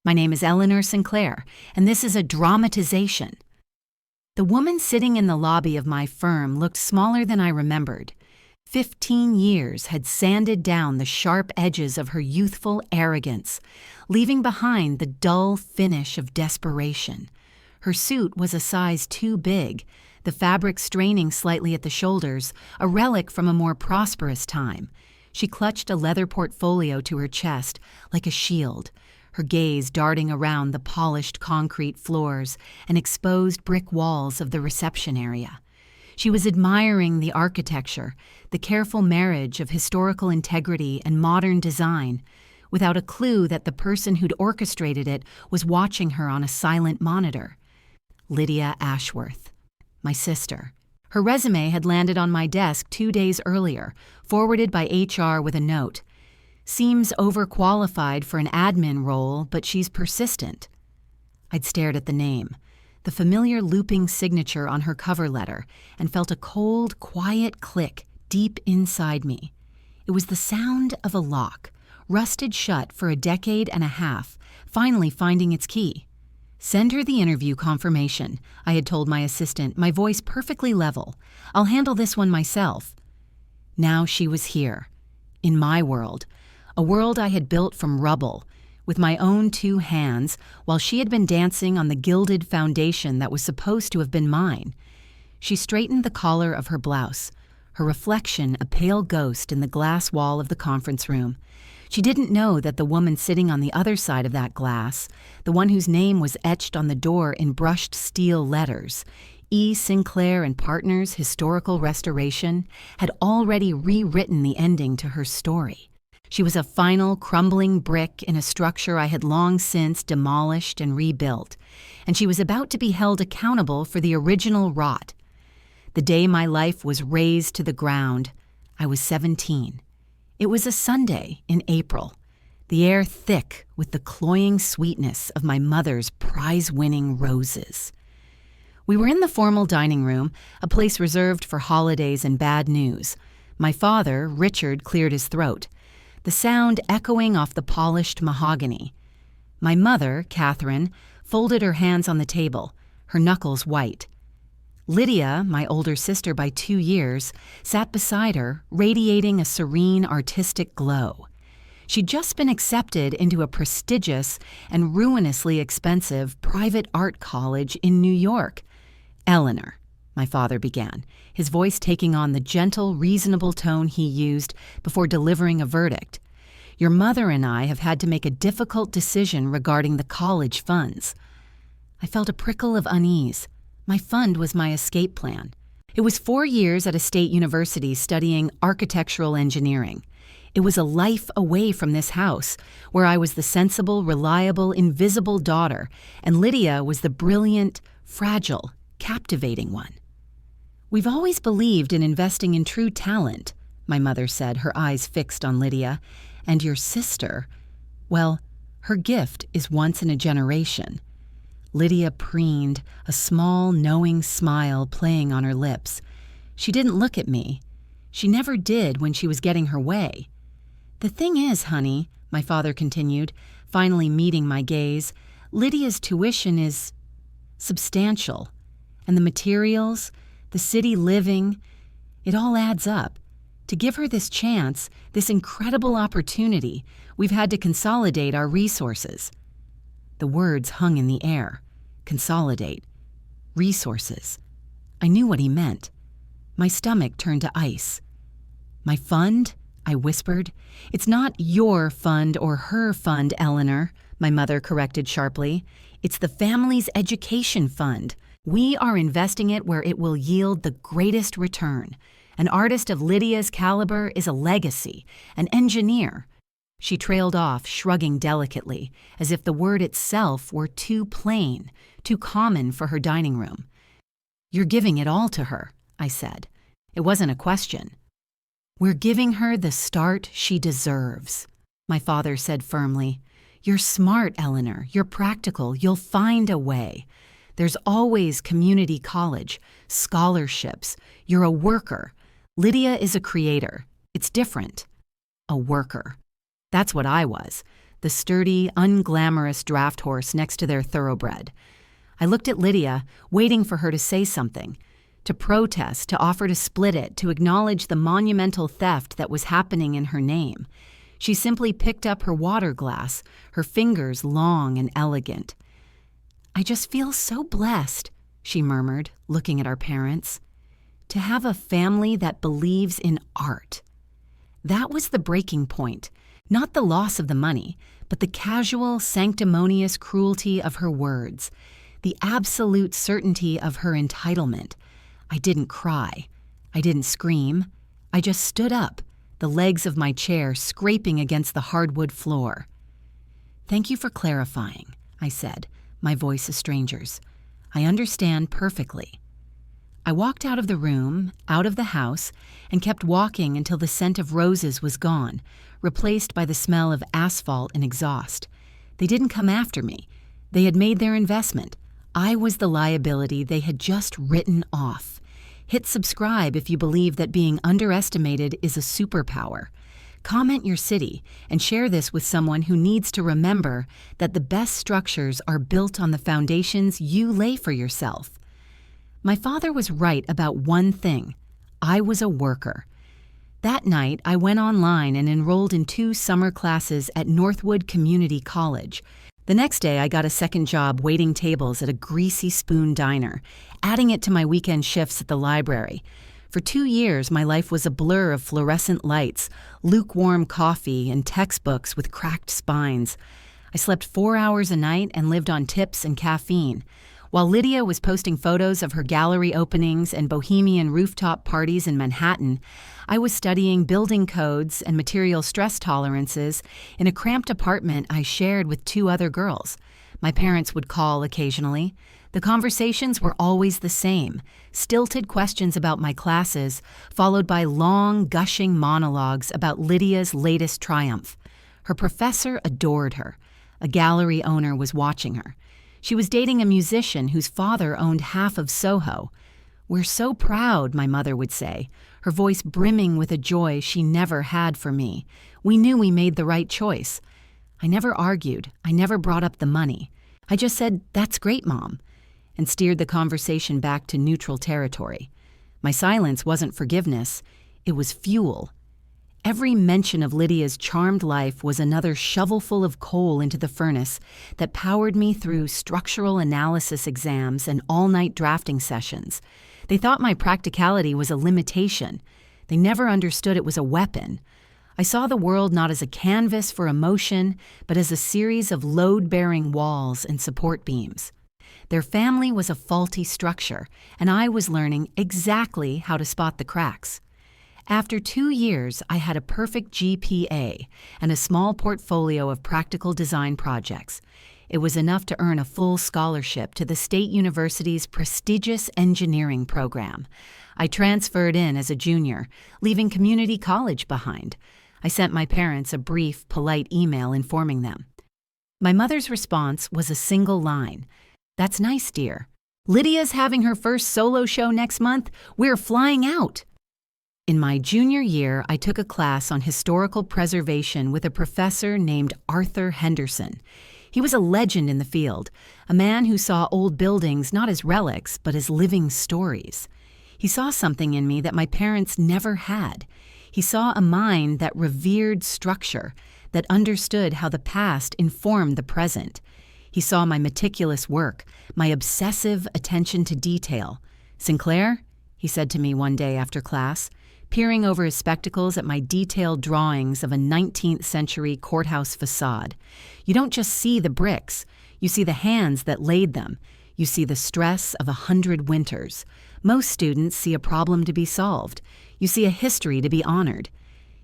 My name is Eleanor Sinclair, and this is a dramatization. The woman sitting in the lobby of my firm looked smaller than I remembered. 15 years had sanded down the sharp edges of her youthful arrogance, leaving behind the dull finish of desperation. Her suit was a size too big, the fabric straining slightly at the shoulders, a relic from a more prosperous time. She clutched a leather portfolio to her chest, like a shield, her gaze darting around the polished concrete floors and exposed brick walls of the reception area. She was admiring the architecture, the careful marriage of historical integrity and modern design, without a clue that the person who'd orchestrated it was watching her on a silent monitor. Lydia Ashworth, my sister. Her resume had landed on my desk 2 days earlier, forwarded by HR with a note. Seems overqualified for an admin role, but she's persistent. I'd stared at the name, the familiar looping signature on her cover letter, and felt a cold, quiet click deep inside me. It was the sound of a lock, rusted shut for a decade and a half, finally finding its key. Send her the interview confirmation, I had told my assistant, my voice perfectly level. I'll handle this one myself. Now she was here, in my world, a world I had built from rubble, with my own 2 hands, while she had been dancing on the gilded foundation that was supposed to have been mine. She straightened the collar of her blouse, her reflection a pale ghost in the glass wall of the conference room. She didn't know that the woman sitting on the other side of that glass, the one whose name was etched on the door in brushed steel letters, E. Sinclair and Partners Historical Restoration, had already rewritten the ending to her story. She was a final crumbling brick in a structure I had long since demolished and rebuilt, and she was about to be held accountable for the original rot. The day my life was razed to the ground, I was 17. It was a Sunday in April, the air thick with the cloying sweetness of my mother's prize-winning roses. We were in the formal dining room, a place reserved for holidays and bad news. My father, Richard, cleared his throat, the sound echoing off the polished mahogany. My mother, Catherine, folded her hands on the table, her knuckles white. Lydia, my older sister by 2 years, sat beside her, radiating a serene artistic glow. She'd just been accepted into a prestigious and ruinously expensive private art college in New York. Eleanor, my father began, his voice taking on the gentle, reasonable tone he used before delivering a verdict. Your mother and I have had to make a difficult decision regarding the college funds. I felt a prickle of unease. My fund was my escape plan. It was 4 years at a state university studying architectural engineering. It was a life away from this house, where I was the sensible, reliable, invisible daughter, and Lydia was the brilliant, fragile, captivating one. We've always believed in investing in true talent, my mother said, her eyes fixed on Lydia. And your sister, well, her gift is once in a generation. Lydia preened, a small, knowing smile playing on her lips. She didn't look at me. She never did when she was getting her way. The thing is, honey, my father continued, finally meeting my gaze, Lydia's tuition is substantial. And the materials, the city living, it all adds up. To give her this chance, this incredible opportunity, we've had to consolidate our resources. The words hung in the air. Consolidate. Resources. I knew what he meant. My stomach turned to ice. My fund? I whispered. It's not your fund or her fund, Eleanor, my mother corrected sharply. It's the family's education fund. We are investing it where it will yield the greatest return. An artist of Lydia's caliber is a legacy, an engineer. She trailed off, shrugging delicately, as if the word itself were too plain, too common for her dining room. You're giving it all to her, I said. It wasn't a question. We're giving her the start she deserves, my father said firmly. You're smart, Eleanor. You're practical. You'll find a way. There's always community college, scholarships. You're a worker. Lydia is a creator. It's different. A worker. That's what I was. The the sturdy, unglamorous draft horse next to their thoroughbred. I looked at Lydia, waiting for her to say something, to protest, to offer to split it, to acknowledge the monumental theft that was happening in her name. She simply picked up her water glass, her fingers long and elegant. "I just feel so blessed," she murmured, looking at our parents, "to have a family that believes in art." That was the breaking point, not the loss of the money, but the casual, sanctimonious cruelty of her words, the absolute certainty of her entitlement. I didn't cry. I didn't scream. I just stood up, the legs of my chair scraping against the hardwood floor. "Thank you for clarifying," I said, my voice a stranger's. "I understand perfectly." I walked out of the room, out of the house, and kept walking until the scent of roses was gone, replaced by the smell of asphalt and exhaust. They didn't come after me. They had made their investment. I was the liability they had just written off. Hit subscribe if you believe that being underestimated is a superpower. Comment your city and share this with someone who needs to remember that the best structures are built on the foundations you lay for yourself. My father was right about one thing. I was a worker. That night, I went online and enrolled in 2 summer classes at Northwood Community College. The next day, I got a second job waiting tables at a Greasy Spoon diner, adding it to my weekend shifts at the library. For 2 years, my life was a blur of fluorescent lights, lukewarm coffee, and textbooks with cracked spines. I slept 4 hours a night and lived on tips and caffeine. While Lydia was posting photos of her gallery openings and bohemian rooftop parties in Manhattan, I was studying building codes and material stress tolerances in a cramped apartment I shared with 2 other girls. My parents would call occasionally. The conversations were always the same, stilted questions about my classes, followed by long, gushing monologues about Lydia's latest triumph. Her professor adored her. A gallery owner was watching her. She was dating a musician whose father owned half of Soho. "We're so proud," my mother would say, her voice brimming with a joy she never had for me. "We knew we made the right choice." I never argued. I never brought up the money. I just said, "That's great, Mom," and steered the conversation back to neutral territory. My silence wasn't forgiveness. It was fuel. Every mention of Lydia's charmed life was another shovelful of coal into the furnace that powered me through structural analysis exams and all-night drafting sessions. They thought my practicality was a limitation. They never understood it was a weapon. I saw the world not as a canvas for emotion, but as a series of load-bearing walls and support beams. Their family was a faulty structure, and I was learning exactly how to spot the cracks. After 2 years, I had a perfect GPA and a small portfolio of practical design projects. It was enough to earn a full scholarship to the State University's prestigious engineering program. I transferred in as a junior, leaving community college behind. I sent my parents a brief, polite email informing them. My mother's response was a single line. "That's nice, dear. Lydia's having her first solo show next month. We're flying out." In my junior year, I took a class on historical preservation with a professor named Arthur Henderson. He was a legend in the field, a man who saw old buildings not as relics, but as living stories. He saw something in me that my parents never had. He saw a mind that revered structure, that understood how the past informed the present. He saw my meticulous work, my obsessive attention to detail. "Sinclair," he said to me one day after class, peering over his spectacles at my detailed drawings of a 19th century courthouse facade. "You don't just see the bricks. You see the hands that laid them. You see the stress of 100 winters. Most students see a problem to be solved. You see a history to be honored."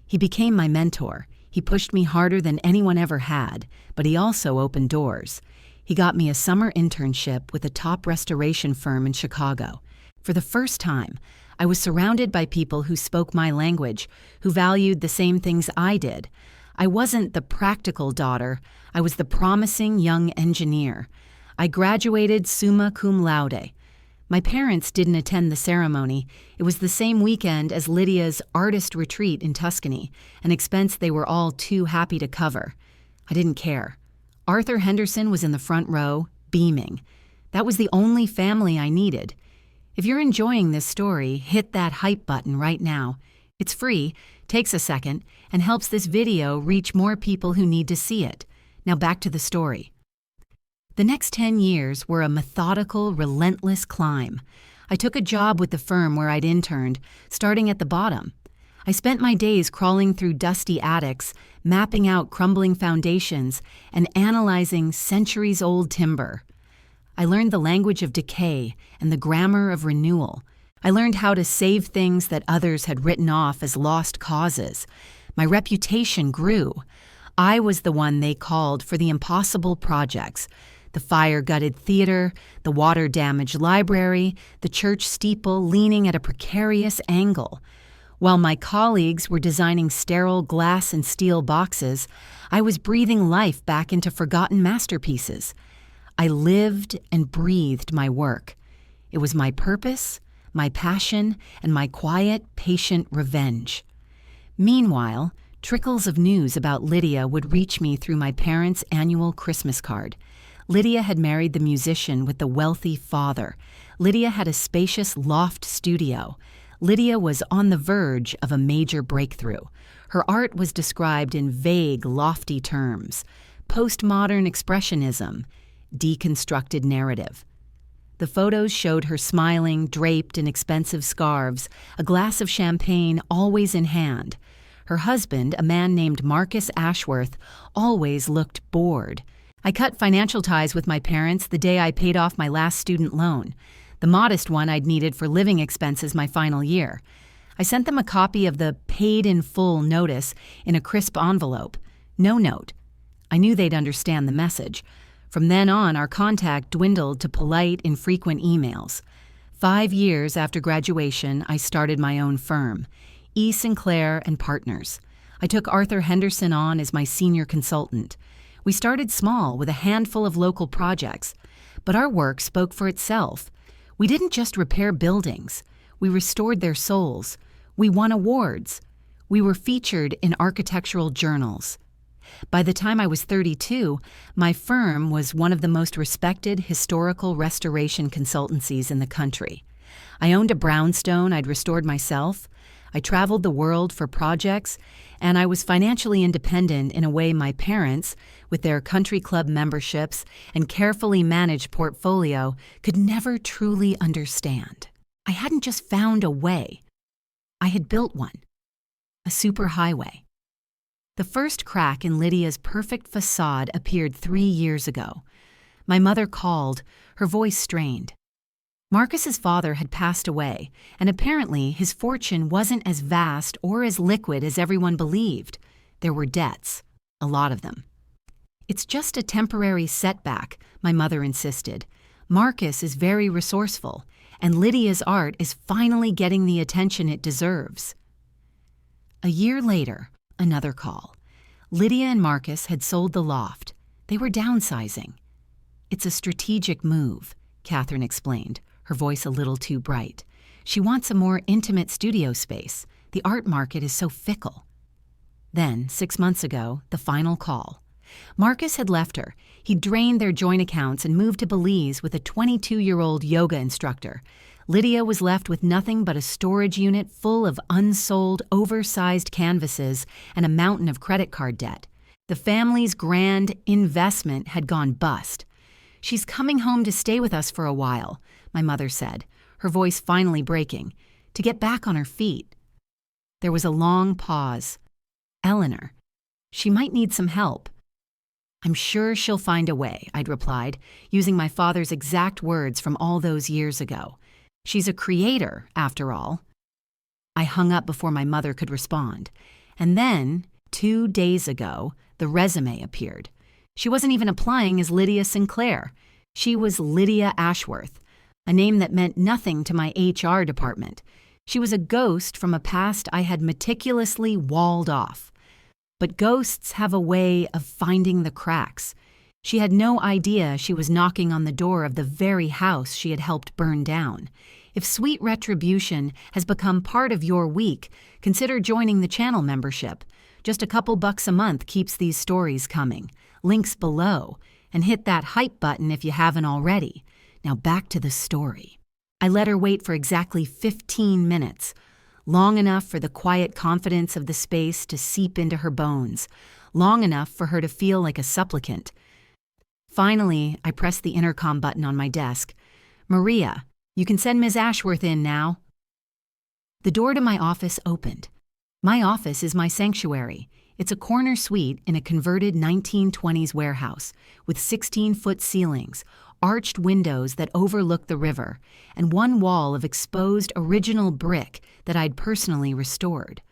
He became my mentor. He pushed me harder than anyone ever had, but he also opened doors. He got me a summer internship with a top restoration firm in Chicago. For the first time, I was surrounded by people who spoke my language, who valued the same things I did. I wasn't the practical daughter. I was the promising young engineer. I graduated summa cum laude. My parents didn't attend the ceremony. It was the same weekend as Lydia's artist retreat in Tuscany, an expense they were all too happy to cover. I didn't care. Arthur Henderson was in the front row, beaming. That was the only family I needed. If you're enjoying this story, hit that hype button right now. It's free, takes a second, and helps this video reach more people who need to see it. Now back to the story. The next 10 years were a methodical, relentless climb. I took a job with the firm where I'd interned, starting at the bottom. I spent my days crawling through dusty attics, mapping out crumbling foundations, and analyzing centuries-old timber. I learned the language of decay and the grammar of renewal. I learned how to save things that others had written off as lost causes. My reputation grew. I was the one they called for the impossible projects: the fire-gutted theater, the water-damaged library, the church steeple leaning at a precarious angle. While my colleagues were designing sterile glass and steel boxes, I was breathing life back into forgotten masterpieces. I lived and breathed my work. It was my purpose, my passion, and my quiet, patient revenge. Meanwhile, trickles of news about Lydia would reach me through my parents' annual Christmas card. Lydia had married the musician with the wealthy father. Lydia had a spacious loft studio. Lydia was on the verge of a major breakthrough. Her art was described in vague, lofty terms: postmodern expressionism, deconstructed narrative. The photos showed her smiling, draped in expensive scarves, a glass of champagne always in hand. Her husband, a man named Marcus Ashworth, always looked bored. I cut financial ties with my parents the day I paid off my last student loan, the modest one I'd needed for living expenses my final year. I sent them a copy of the paid-in-full notice in a crisp envelope. No note. I knew they'd understand the message. From then on, our contact dwindled to polite, infrequent emails. 5 years after graduation, I started my own firm, E. Sinclair and Partners. I took Arthur Henderson on as my senior consultant. We started small with a handful of local projects, but our work spoke for itself. We didn't just repair buildings. We restored their souls. We won awards. We were featured in architectural journals. By the time I was 32, my firm was one of the most respected historical restoration consultancies in the country. I owned a brownstone I'd restored myself. I traveled the world for projects, and I was financially independent in a way my parents, with their country club memberships and carefully managed portfolio, could never truly understand. I hadn't just found a way. I had built one. A superhighway. The first crack in Lydia's perfect facade appeared 3 years ago. My mother called, her voice strained. Marcus's father had passed away, and apparently his fortune wasn't as vast or as liquid as everyone believed. There were debts, a lot of them. "It's just a temporary setback," my mother insisted. "Marcus is very resourceful, and Lydia's art is finally getting the attention it deserves." A year later, another call. Lydia and Marcus had sold the loft. They were downsizing. "It's a strategic move," Catherine explained, her voice a little too bright. "She wants a more intimate studio space. The art market is so fickle." Then, 6 months ago, the final call. Marcus had left her. He'd drained their joint accounts and moved to Belize with a 22-year-old yoga instructor. Lydia was left with nothing but a storage unit full of unsold, oversized canvases and a mountain of credit card debt. The family's grand investment had gone bust. "She's coming home to stay with us for a while," my mother said, her voice finally breaking, "to get back on her feet." There was a long pause. "Eleanor, she might need some help." "I'm sure she'll find a way," I'd replied, using my father's exact words from all those years ago. "She's a creator, after all." I hung up before my mother could respond. And then, 2 days ago, the resume appeared. She wasn't even applying as Lydia Sinclair. She was Lydia Ashworth, a name that meant nothing to my HR department. She was a ghost from a past I had meticulously walled off. But ghosts have a way of finding the cracks. She had no idea she was knocking on the door of the very house she had helped burn down. If Sweet Retribution has become part of your week, consider joining the channel membership. Just a couple bucks a month keeps these stories coming. Links below. And hit that hype button if you haven't already. Now back to the story. I let her wait for exactly 15 minutes. Long enough for the quiet confidence of the space to seep into her bones. Long enough for her to feel like a supplicant. Finally, I pressed the intercom button on my desk. "Maria, you can send Ms. Ashworth in now." The door to my office opened. My office is my sanctuary. It's a corner suite in a converted 1920s warehouse with 16-foot ceilings, arched windows that overlook the river, and one wall of exposed original brick that I'd personally restored.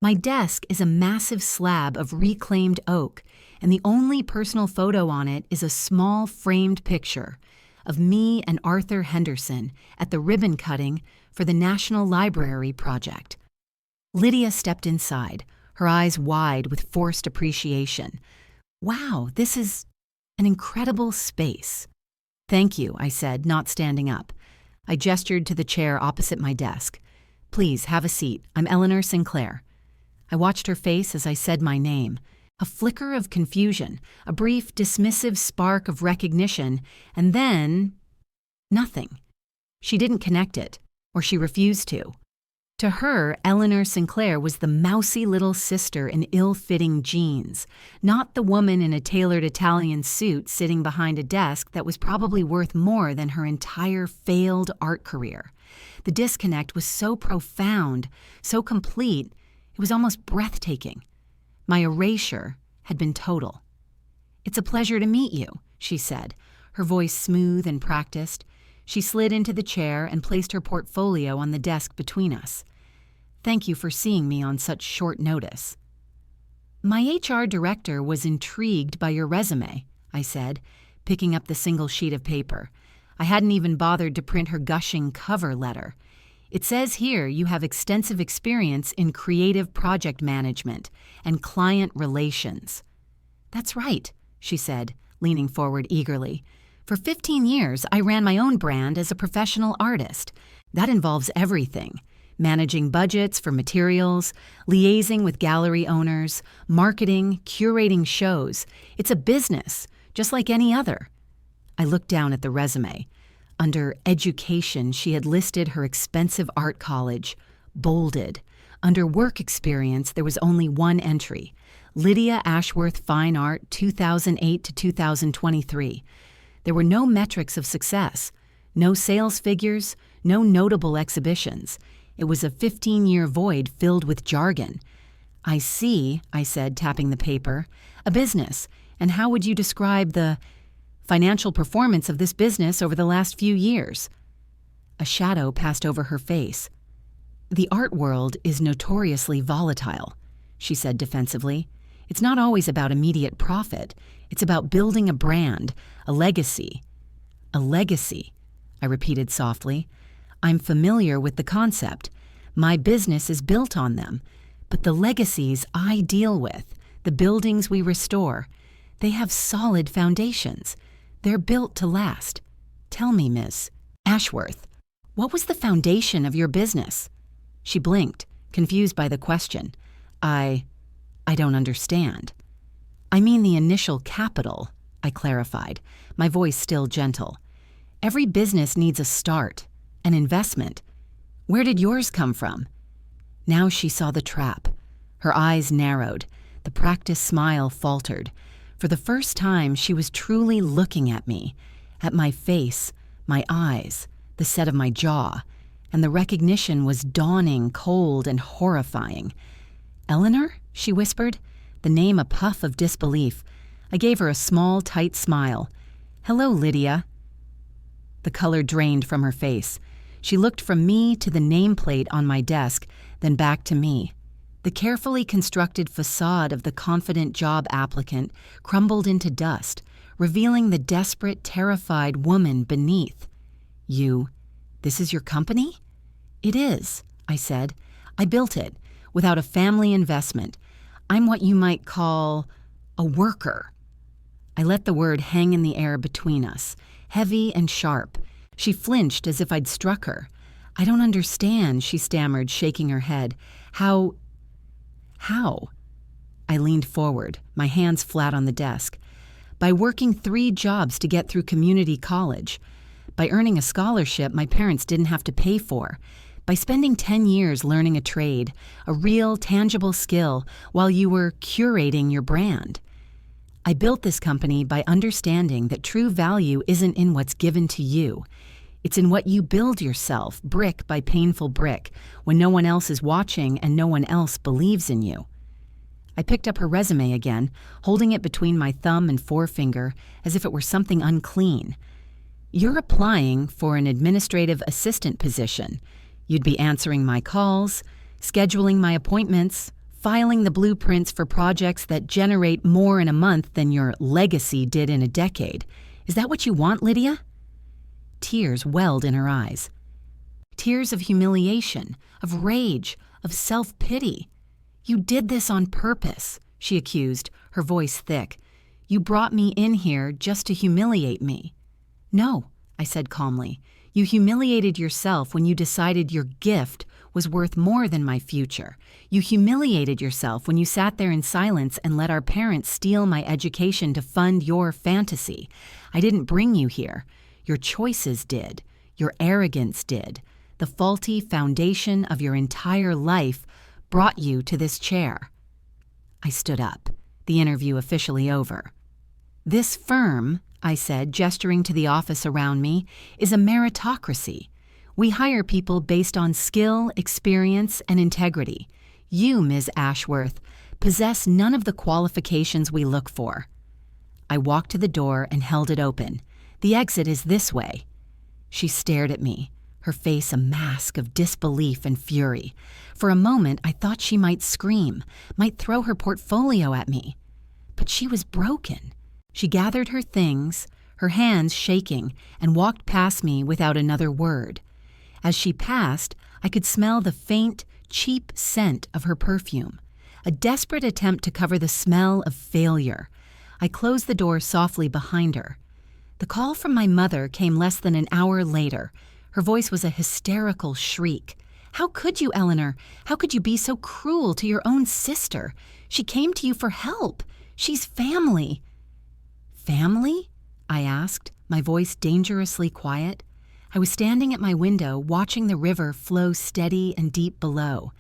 My desk is a massive slab of reclaimed oak, and the only personal photo on it is a small framed picture of me and Arthur Henderson at the ribbon cutting for the National Library project. Lydia stepped inside, her eyes wide with forced appreciation. "Wow, this is an incredible space." "Thank you," I said, not standing up. I gestured to the chair opposite my desk. "Please, have a seat. I'm Eleanor Sinclair." I watched her face as I said my name. A flicker of confusion, a brief, dismissive spark of recognition, and then nothing. She didn't connect it, or she refused to. To her, Eleanor Sinclair was the mousy little sister in ill-fitting jeans, not the woman in a tailored Italian suit sitting behind a desk that was probably worth more than her entire failed art career. The disconnect was so profound, so complete, it was almost breathtaking. My erasure had been total. "It's a pleasure to meet you," she said, her voice smooth and practiced. She slid into the chair and placed her portfolio on the desk between us. "Thank you for seeing me on such short notice." "My HR director was intrigued by your resume," I said, picking up the single sheet of paper. I hadn't even bothered to print her gushing cover letter. "It says here you have extensive experience in creative project management and client relations." "That's right," she said, leaning forward eagerly. "For 15 years, I ran my own brand as a professional artist. That involves everything: managing budgets for materials, liaising with gallery owners, marketing, curating shows. It's a business, just like any other." I looked down at the resume. Under education, she had listed her expensive art college, bolded. Under work experience, there was only one entry: Lydia Ashworth Fine Art 2008 to 2023. There were no metrics of success, no sales figures, no notable exhibitions. It was a 15-year void filled with jargon. "I see," I said, tapping the paper. "A business. And how would you describe the financial performance of this business over the last few years?" A shadow passed over her face. "The art world is notoriously volatile," she said defensively. "It's not always about immediate profit. It's about building a brand, a legacy." "A legacy," I repeated softly. "I'm familiar with the concept. My business is built on them. But the legacies I deal with, the buildings we restore, they have solid foundations. They're built to last. Tell me, Miss Ashworth, what was the foundation of your business?" She blinked, confused by the question. I don't understand." "I mean the initial capital," I clarified, my voice still gentle. "Every business needs a start, an investment. Where did yours come from?" Now she saw the trap. Her eyes narrowed. The practiced smile faltered. For the first time, she was truly looking at me, at my face, my eyes, the set of my jaw, and the recognition was dawning, cold and horrifying. "Eleanor?" she whispered, the name a puff of disbelief. I gave her a small, tight smile. "Hello, Lydia." The color drained from her face. She looked from me to the nameplate on my desk, then back to me. The carefully constructed facade of the confident job applicant crumbled into dust, revealing the desperate, terrified woman beneath. This is your company?" "It is," I said. "I built it, without a family investment. I'm what you might call a worker." I let the word hang in the air between us, heavy and sharp. She flinched as if I'd struck her. "I don't understand," she stammered, shaking her head. How?" I leaned forward, my hands flat on the desk. By working 3 jobs to get through community college. By earning a scholarship my parents didn't have to pay for. By spending 10 years learning a trade, a real, tangible skill, while you were curating your brand. I built this company by understanding that true value isn't in what's given to you. It's in what you build yourself, brick by painful brick, when no one else is watching and no one else believes in you. I picked up her resume again, holding it between my thumb and forefinger as if it were something unclean. You're applying for an administrative assistant position. You'd be answering my calls, scheduling my appointments, filing the blueprints for projects that generate more in a month than your legacy did in a decade. Is that what you want, Lydia? Tears welled in her eyes. Tears of humiliation, of rage, of self-pity. You did this on purpose, she accused, her voice thick. You brought me in here just to humiliate me. No, I said calmly. You humiliated yourself when you decided your gift was worth more than my future. You humiliated yourself when you sat there in silence and let our parents steal my education to fund your fantasy. I didn't bring you here. Your choices did. Your arrogance did. The faulty foundation of your entire life brought you to this chair. I stood up, the interview officially over. This firm, I said, gesturing to the office around me, is a meritocracy. We hire people based on skill, experience, and integrity. You, Ms. Ashworth, possess none of the qualifications we look for. I walked to the door and held it open. The exit is this way. She stared at me, her face a mask of disbelief and fury. For a moment, I thought she might scream, might throw her portfolio at me. But she was broken. She gathered her things, her hands shaking, and walked past me without another word. As she passed, I could smell the faint, cheap scent of her perfume, a desperate attempt to cover the smell of failure. I closed the door softly behind her. The call from my mother came less than an hour later. Her voice was a hysterical shriek. How could you, Eleanor? How could you be so cruel to your own sister? She came to you for help. She's family. Family? I asked, my voice dangerously quiet. I was standing at my window, watching the river flow steady and deep below.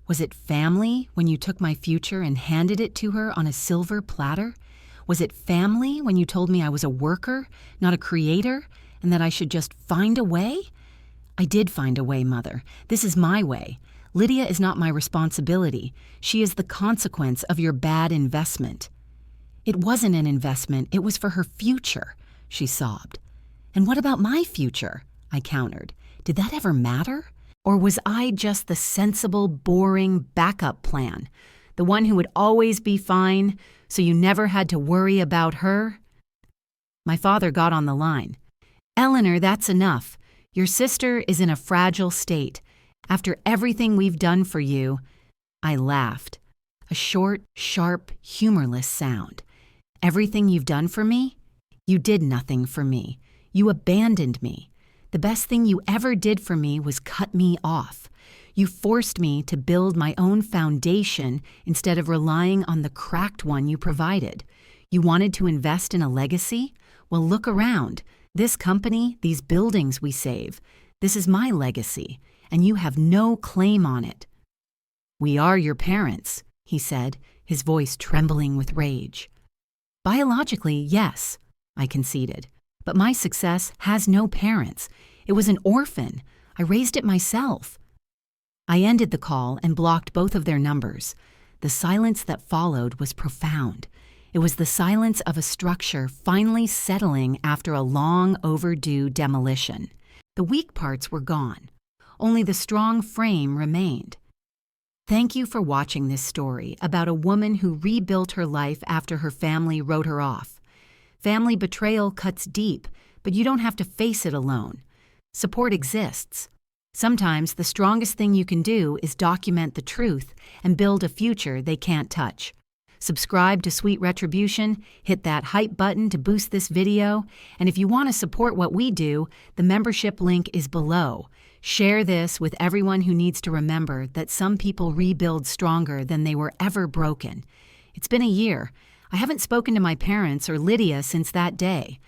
Was it family when you took my future and handed it to her on a silver platter? Was it family when you told me I was a worker, not a creator, and that I should just find a way? I did find a way, Mother. This is my way. Lydia is not my responsibility. She is the consequence of your bad investment. It wasn't an investment. It was for her future, she sobbed. And what about my future? I countered. Did that ever matter? Or was I just the sensible, boring backup plan? The one who would always be fine, so you never had to worry about her? My father got on the line. Eleanor, that's enough. Your sister is in a fragile state. After everything we've done for you, I laughed. A short, sharp, humorless sound. Everything you've done for me? You did nothing for me. You abandoned me. The best thing you ever did for me was cut me off. You forced me to build my own foundation instead of relying on the cracked one you provided. You wanted to invest in a legacy? Well, look around. This company, these buildings we save, this is my legacy, and you have no claim on it. We are your parents, he said, his voice trembling with rage. Biologically, yes, I conceded. But my success has no parents. It was an orphan. I raised it myself. I ended the call and blocked both of their numbers. The silence that followed was profound. It was the silence of a structure finally settling after a long overdue demolition. The weak parts were gone. Only the strong frame remained. Thank you for watching this story about a woman who rebuilt her life after her family wrote her off. Family betrayal cuts deep, but you don't have to face it alone. Support exists. Sometimes the strongest thing you can do is document the truth and build a future they can't touch. Subscribe to Sweet Retribution, hit that hype button to boost this video, and if you want to support what we do, the membership link is below. Share this with everyone who needs to remember that some people rebuild stronger than they were ever broken. It's been a year. I haven't spoken to my parents or Lydia since that day.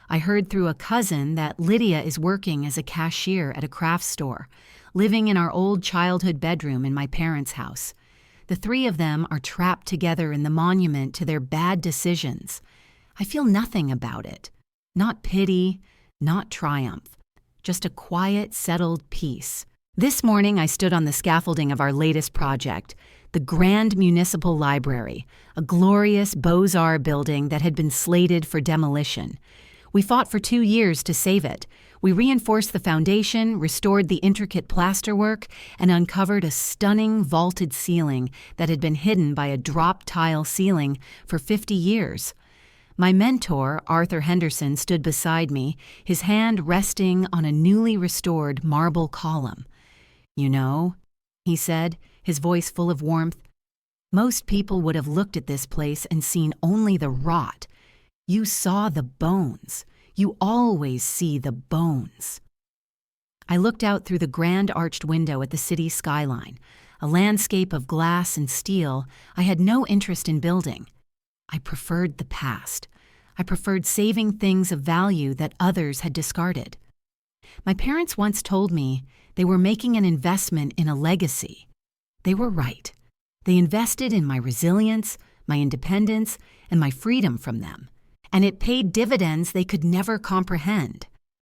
I heard through a cousin that Lydia is working as a cashier at a craft store, living in our old childhood bedroom in my parents' house. The three of them are trapped together in the monument to their bad decisions. I feel nothing about it. Not pity, not triumph. Just a quiet, settled peace. This morning I stood on the scaffolding of our latest project, the Grand Municipal Library, a glorious Beaux-Arts building that had been slated for demolition. We fought for 2 years to save it. We reinforced the foundation, restored the intricate plasterwork, and uncovered a stunning vaulted ceiling that had been hidden by a drop-tile ceiling for 50 years. My mentor, Arthur Henderson, stood beside me, his hand resting on a newly restored marble column. "You know," he said, his voice full of warmth, "most people would have looked at this place and seen only the rot. You saw the bones. You always see the bones." I looked out through the grand arched window at the city skyline, a landscape of glass and steel I had no interest in building. I preferred the past. I preferred saving things of value that others had discarded. My parents once told me they were making an investment in a legacy. They were right. They invested in my resilience, my independence, and my freedom from them. And it paid dividends they could never comprehend.